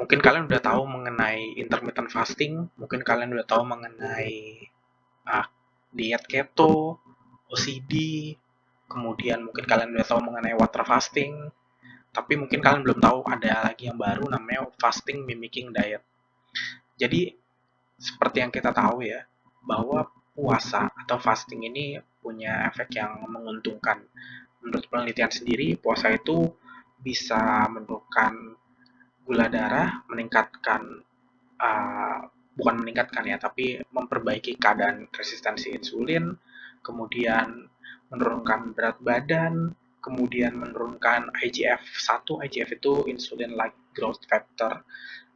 Mungkin kalian udah tahu mengenai intermittent fasting, mungkin kalian udah tahu mengenai ah, diet keto, OCD, kemudian mungkin kalian udah tahu mengenai water fasting, tapi mungkin kalian belum tahu ada lagi yang baru namanya fasting mimicking diet. Jadi seperti yang kita tahu ya, bahwa puasa atau fasting ini punya efek yang menguntungkan. Menurut penelitian sendiri, puasa itu bisa menurunkan gula darah, meningkatkan bukan meningkatkan ya, tapi memperbaiki keadaan resistensi insulin, kemudian menurunkan berat badan, kemudian menurunkan IGF-1. IGF itu insulin like growth factor.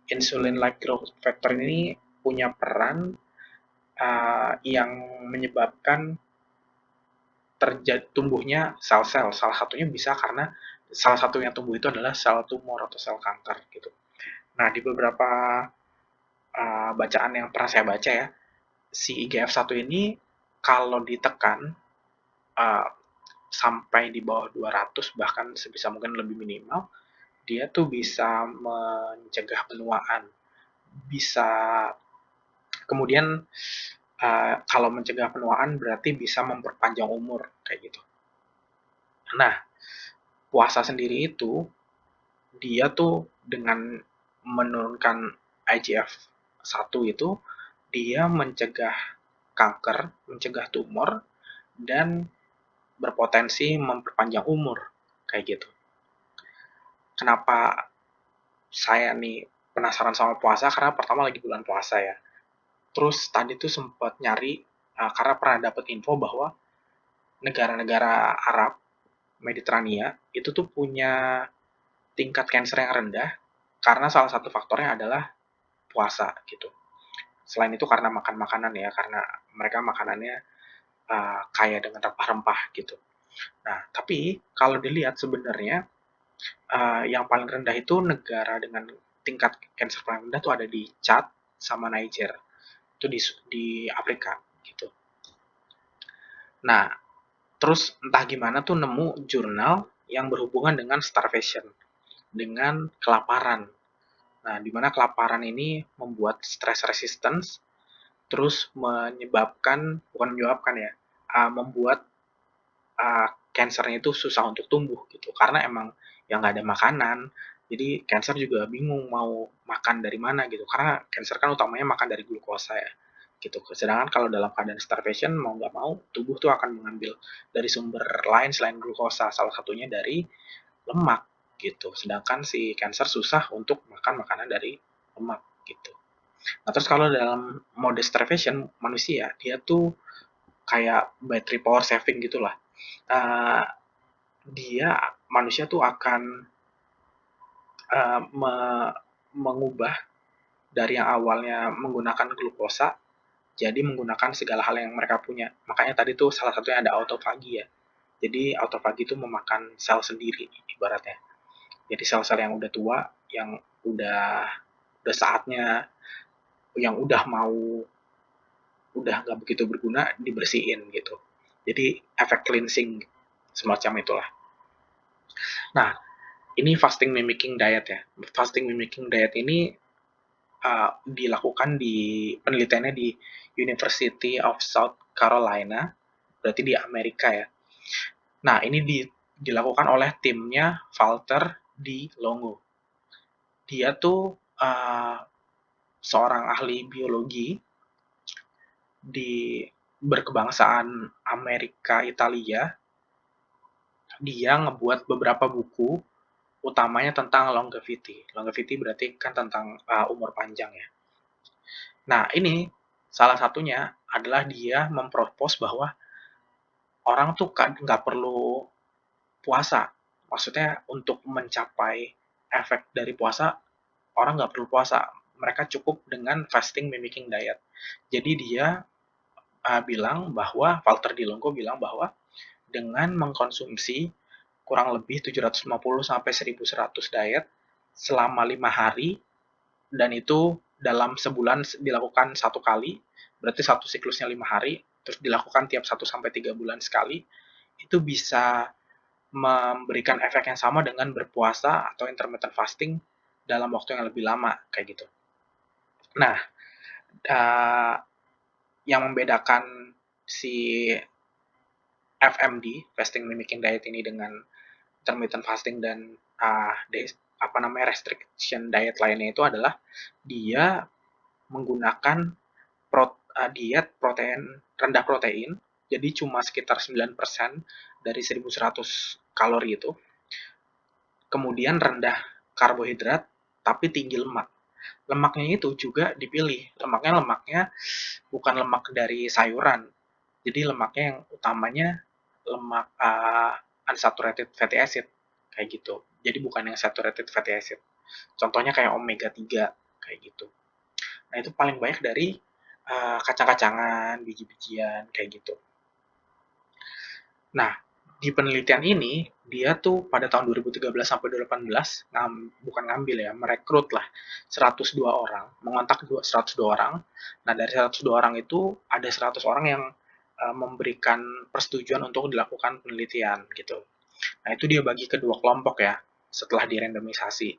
Insulin like growth factor ini punya peran yang menyebabkan tumbuhnya sel-sel. Salah satunya bisa karena salah satu yang tumbuh itu adalah sel tumor atau sel kanker gitu. Nah, di beberapa bacaan yang pernah saya baca ya, si IGF-1 ini kalau ditekan uh, sampai di bawah 200 bahkan sebisa mungkin lebih minimal, dia tuh bisa mencegah penuaan. Bisa kemudian kalau mencegah penuaan berarti bisa memperpanjang umur kayak gitu. Nah, puasa sendiri itu dia tuh dengan menurunkan IGF-1 itu dia mencegah kanker, mencegah tumor, dan berpotensi memperpanjang umur kayak gitu. Kenapa saya nih penasaran sama puasa? Karena pertama lagi bulan puasa ya. Terus tadi tuh sempat nyari karena pernah dapat info bahwa negara-negara Arab Mediterania itu tuh punya tingkat kanker yang rendah karena salah satu faktornya adalah puasa gitu. Selain itu karena makan makanan ya, karena mereka makanannya kaya dengan rempah-rempah gitu. Nah, tapi kalau dilihat sebenarnya yang paling rendah itu negara dengan tingkat cancer paling rendah tuh ada di Chad sama Niger. Itu di Afrika gitu. Nah, terus entah gimana tuh nemu jurnal yang berhubungan dengan starvation, dengan kelaparan. Nah, di mana kelaparan ini membuat stress resistance, terus bukan menyebabkan ya, membuat cancernya itu susah untuk tumbuh gitu. Karena emang yang nggak ada makanan, jadi cancer juga bingung mau makan dari mana gitu. Karena cancer kan utamanya makan dari glukosa ya gitu. Sedangkan kalau dalam keadaan starvation mau nggak mau tubuh tuh akan mengambil dari sumber lain selain glukosa, salah satunya dari lemak gitu. Sedangkan si cancer susah untuk makan makanan dari lemak gitu. Nah, terus kalau dalam mode starvation manusia dia tuh kayak battery power saving gitulah. Uh, dia manusia tuh akan mengubah dari yang awalnya menggunakan glukosa jadi menggunakan segala hal yang mereka punya. Makanya tadi tuh salah satunya ada autofagi ya. Jadi autofagi itu memakan sel sendiri ibaratnya. Jadi sel-sel yang udah tua, yang udah saatnya, yang udah nggak begitu berguna dibersihin gitu. Jadi efek cleansing semacam itulah. Nah, ini fasting mimicking diet ya. Fasting mimicking diet ini dilakukan di penelitiannya di University of South Carolina, berarti di Amerika ya. Nah, ini dilakukan oleh timnya Walter di Longo. Dia tuh seorang ahli biologi di berkebangsaan Amerika Italia. Dia ngebuat beberapa buku utamanya tentang longevity. Longevity berarti kan tentang umur panjang ya. Nah, ini salah satunya adalah dia mempropos bahwa orang tuh nggak perlu puasa. Maksudnya untuk mencapai efek dari puasa, orang nggak perlu puasa. Mereka cukup dengan fasting mimicking diet. Jadi dia bilang bahwa, Walter Dilongo bilang bahwa dengan mengkonsumsi kurang lebih 750 sampai 1100 diet selama 5 hari, dan itu dalam sebulan dilakukan satu kali, berarti satu siklusnya 5 hari, terus dilakukan tiap 1-3 bulan sekali, itu bisa memberikan efek yang sama dengan berpuasa atau intermittent fasting dalam waktu yang lebih lama, kayak gitu. Nah, uh, yang membedakan si FMD, fasting mimicking diet ini dengan intermittent fasting dan restriction diet lainnya itu adalah dia menggunakan diet rendah protein, jadi cuma sekitar 9% dari 1100 kalori itu. Kemudian rendah karbohidrat, tapi tinggi lemak. Lemaknya itu juga dipilih. Lemaknya bukan lemak dari sayuran. Jadi lemaknya yang utamanya lemak unsaturated fatty acid, kayak gitu. Jadi bukan yang saturated fatty acid. Contohnya kayak omega 3, kayak gitu. Nah, itu paling banyak dari kacang-kacangan, biji-bijian, kayak gitu. Nah, di penelitian ini, dia tuh pada tahun 2013 sampai 2018, bukan ngambil ya, merekrut lah 102 orang, mengontak 102 orang. Nah, dari 102 orang itu, ada 100 orang yang memberikan persetujuan untuk dilakukan penelitian, gitu. Nah, itu dia bagi ke dua kelompok ya, setelah dirandomisasi.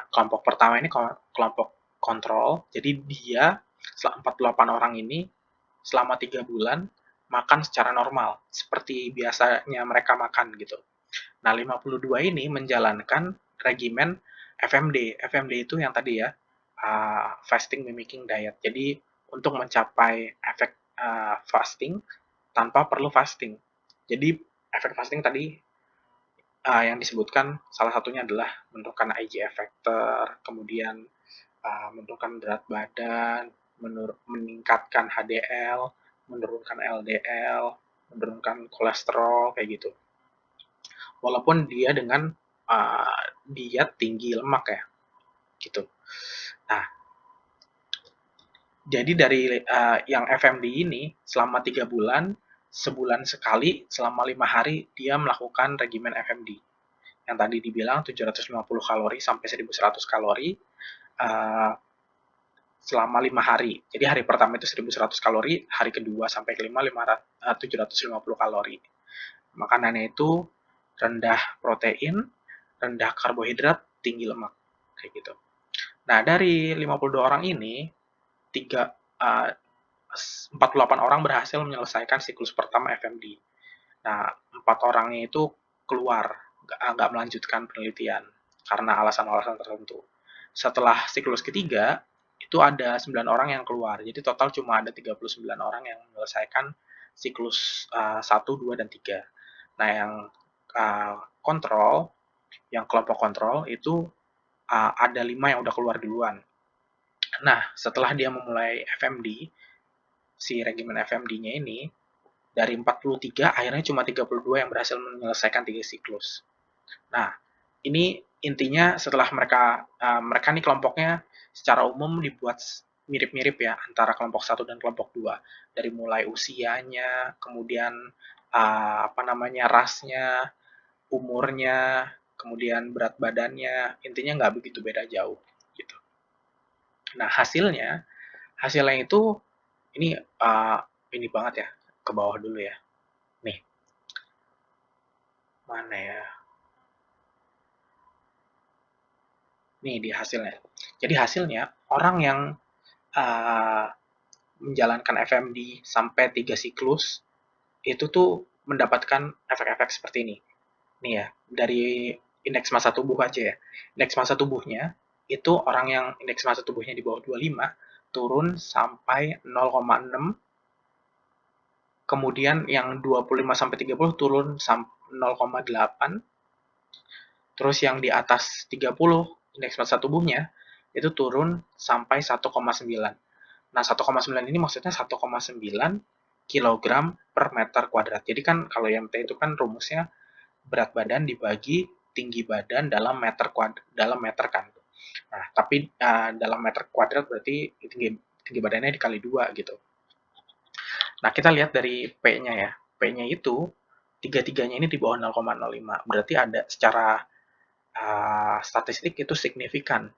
Kelompok pertama ini kelompok kontrol, jadi dia 48 orang ini selama 3 bulan makan secara normal, seperti biasanya mereka makan gitu. Nah, 52 ini menjalankan regimen FMD. FMD itu yang tadi ya, fasting mimicking diet. Jadi, untuk mencapai efek fasting tanpa perlu fasting. Jadi, efek fasting tadi yang disebutkan salah satunya adalah menurunkan IGF factor, kemudian menurunkan berat badan, meningkatkan HDL, menurunkan LDL, menurunkan kolesterol, kayak gitu. Walaupun dia dengan diet tinggi lemak ya, gitu. Nah, jadi dari yang FMD ini selama 3 bulan, sebulan sekali, selama 5 hari, dia melakukan regimen FMD. Yang tadi dibilang 750 kalori sampai 1100 kalori, selama 5 hari. Jadi hari pertama itu 1100 kalori, hari kedua sampai kelima 750 kalori. Makanannya itu rendah protein, rendah karbohidrat, tinggi lemak, kayak gitu. Nah, dari 52 orang ini, 48 orang berhasil menyelesaikan siklus pertama FMD. Nah, 4 orangnya itu keluar, nggak melanjutkan penelitian karena alasan-alasan tertentu. Setelah siklus ketiga, itu ada 9 orang yang keluar. Jadi total cuma ada 39 orang yang menyelesaikan siklus 1, 2, dan 3. Nah, yang kontrol, yang kelompok kontrol, itu ada 5 yang udah keluar duluan. Nah, setelah dia memulai FMD, si regimen FMD-nya ini, dari 43, akhirnya cuma 32 yang berhasil menyelesaikan 3 siklus. Nah, ini intinya setelah mereka nih kelompoknya secara umum dibuat mirip-mirip ya antara kelompok 1 dan kelompok 2. Dari mulai usianya, kemudian rasnya, umurnya, kemudian berat badannya, intinya nggak begitu beda jauh gitu. Nah, hasilnya itu ini banget ya, ke bawah dulu ya. Nih, mana ya? Nih di hasilnya. Jadi hasilnya orang yang uh, menjalankan FMD sampai 3 siklus itu tuh mendapatkan efek-efek seperti ini. Nih ya, dari indeks massa tubuh aja ya. Indeks massa tubuhnya itu orang yang indeks massa tubuhnya di bawah 25 turun sampai 0,6, kemudian yang 25 sampai 30 turun sampai 0,8, terus yang di atas 30 indeks massa tubuhnya itu turun sampai 1,9. Nah, 1,9 ini maksudnya 1,9 kilogram per meter kuadrat. Jadi kan kalau IMT itu kan rumusnya berat badan dibagi tinggi badan dalam meter kan. Nah, tapi dalam meter kuadrat berarti tinggi badannya dikali 2 gitu. Nah, kita lihat dari P-nya ya. P-nya itu tiga-tiganya ini di bawah 0,05. Berarti ada secara statistik itu signifikan.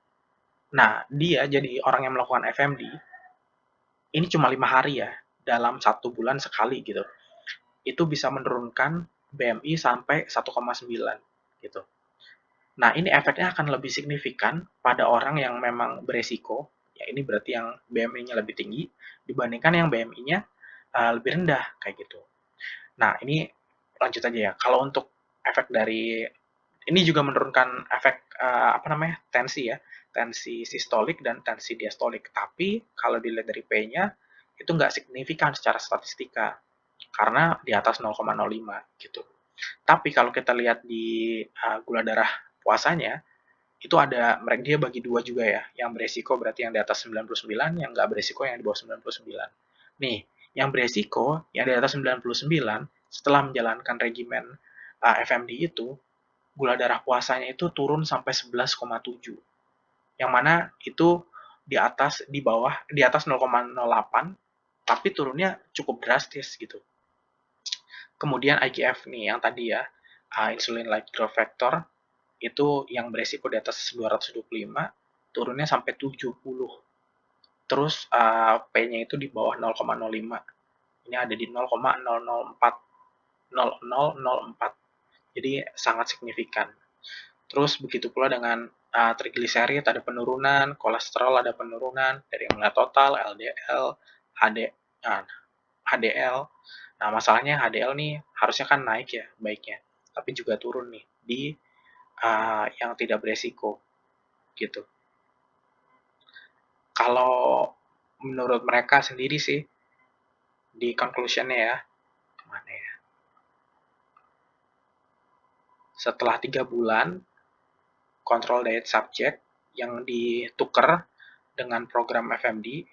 Nah, dia jadi orang yang melakukan FMD ini cuma 5 hari ya, dalam 1 bulan sekali gitu. Itu bisa menurunkan BMI sampai 1,9 gitu. Nah, ini efeknya akan lebih signifikan pada orang yang memang beresiko, ya ini berarti yang BMI-nya lebih tinggi dibandingkan yang BMI-nya lebih rendah kayak gitu. Nah, ini lanjut aja ya. Kalau untuk efek dari ini juga menurunkan efek apa namanya? Tensi ya, tensi sistolik dan tensi diastolik. Tapi kalau dilihat dari P-nya itu nggak signifikan secara statistika karena di atas 0,05 gitu. Tapi kalau kita lihat di gula darah puasanya itu ada mereka dia bagi dua juga ya. Yang beresiko berarti yang di atas 99, yang nggak beresiko yang di bawah 99. Nih, yang beresiko yang di atas 99 setelah menjalankan regimen FMD itu gula darah puasanya itu turun sampai 11,7. Yang mana itu di bawah di atas 0,08 tapi turunnya cukup drastis gitu. Kemudian IGF nih yang tadi ya, insulin like growth factor itu yang beresiko di atas 225 turunnya sampai 70. Terus P-nya itu di bawah 0,05. Ini ada di 0,004. 0,004. Jadi sangat signifikan. Terus begitu pula dengan trigliserid ada penurunan, kolesterol ada penurunan dari yang total, LDL, HD, nah, HDL. Nah, masalahnya HDL nih harusnya kan naik ya baiknya, tapi juga turun nih di yang tidak beresiko gitu. Kalau menurut mereka sendiri sih di conclusionnya ya, mana ya? Setelah 3 bulan kontrol diet subject yang ditukar dengan program FMD,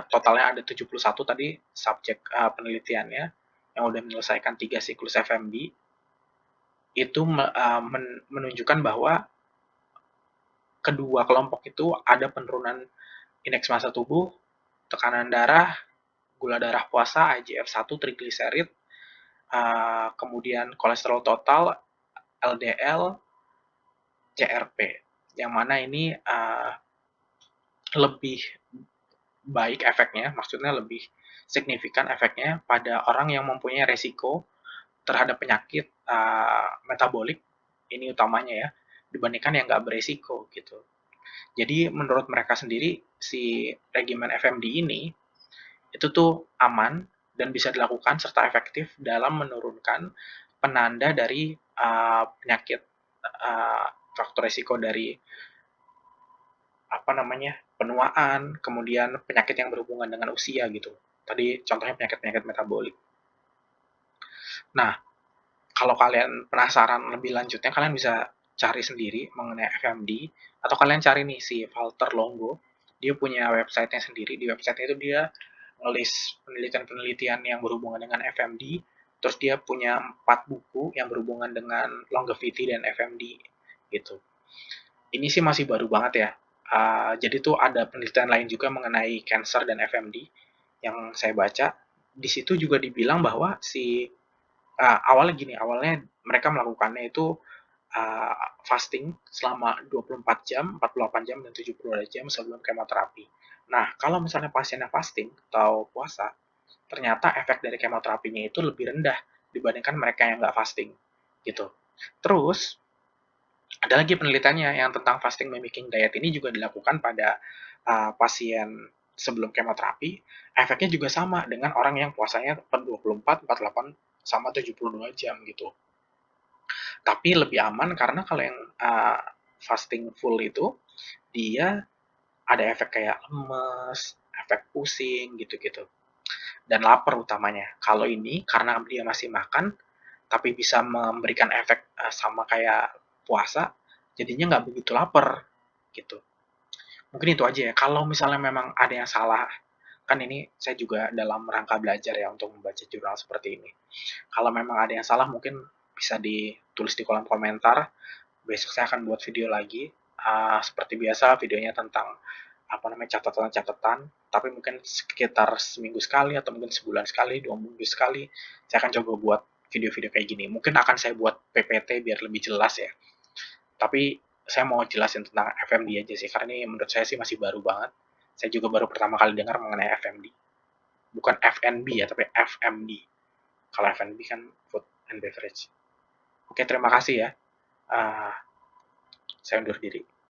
totalnya ada 71 tadi subjek penelitiannya yang udah menyelesaikan 3 siklus FMD, itu menunjukkan bahwa kedua kelompok itu ada penurunan indeks massa tubuh, tekanan darah, gula darah puasa, IGF-1, trigliserid, kemudian kolesterol total, LDL, CRP. Yang mana ini lebih baik efeknya, maksudnya lebih signifikan efeknya pada orang yang mempunyai resiko terhadap penyakit metabolik, ini utamanya ya, dibandingkan yang nggak beresiko gitu. Jadi menurut mereka sendiri, si regimen FMD ini itu tuh aman dan bisa dilakukan serta efektif dalam menurunkan penanda dari penyakit faktor resiko dari apa namanya penuaan, kemudian penyakit yang berhubungan dengan usia gitu. Tadi contohnya penyakit-penyakit metabolik. Nah, kalau kalian penasaran lebih lanjutnya, kalian bisa cari sendiri mengenai FMD, atau kalian cari nih si Walter Longo. Dia punya websitenya sendiri. Di website itu dia ngelis penelitian-penelitian yang berhubungan dengan FMD. Terus dia punya 4 buku yang berhubungan dengan longevity dan FMD gitu. Ini sih masih baru banget ya. Jadi tuh ada penelitian lain juga mengenai cancer dan FMD yang saya baca. Di situ juga dibilang bahwa si awalnya gini, awalnya mereka melakukannya itu uh, fasting selama 24 jam, 48 jam, dan 72 jam sebelum kemoterapi. Nah, kalau misalnya pasiennya fasting atau puasa, ternyata efek dari kemoterapinya itu lebih rendah dibandingkan mereka yang nggak fasting. Gitu. Terus, ada lagi penelitiannya yang tentang fasting mimicking diet ini juga dilakukan pada pasien sebelum kemoterapi. Efeknya juga sama dengan orang yang puasanya per 24, 48, sama 72 jam gitu. Tapi lebih aman karena kalau yang fasting full itu dia ada efek kayak lemes, efek pusing gitu-gitu. Dan lapar utamanya. Kalau ini karena dia masih makan tapi bisa memberikan efek sama kayak puasa, jadinya nggak begitu lapar gitu. Mungkin itu aja ya. Kalau misalnya memang ada yang salah, kan ini saya juga dalam rangka belajar ya untuk membaca jurnal seperti ini. Kalau memang ada yang salah mungkin bisa ditulis di kolom komentar. Besok saya akan buat video lagi. Seperti biasa videonya tentang apa namanya catatan-catatan, tapi mungkin sekitar seminggu sekali atau mungkin sebulan sekali, 2 minggu sekali, saya akan coba buat video-video kayak gini. Mungkin akan saya buat PPT biar lebih jelas ya. Tapi saya mau jelasin tentang FMD aja sih, karena ini menurut saya sih masih baru banget. Saya juga baru pertama kali dengar mengenai FMD. Bukan FNB ya, tapi FMD. Kalau FNB kan Food and Beverage. Oke, terima kasih ya. Uh, saya undur diri.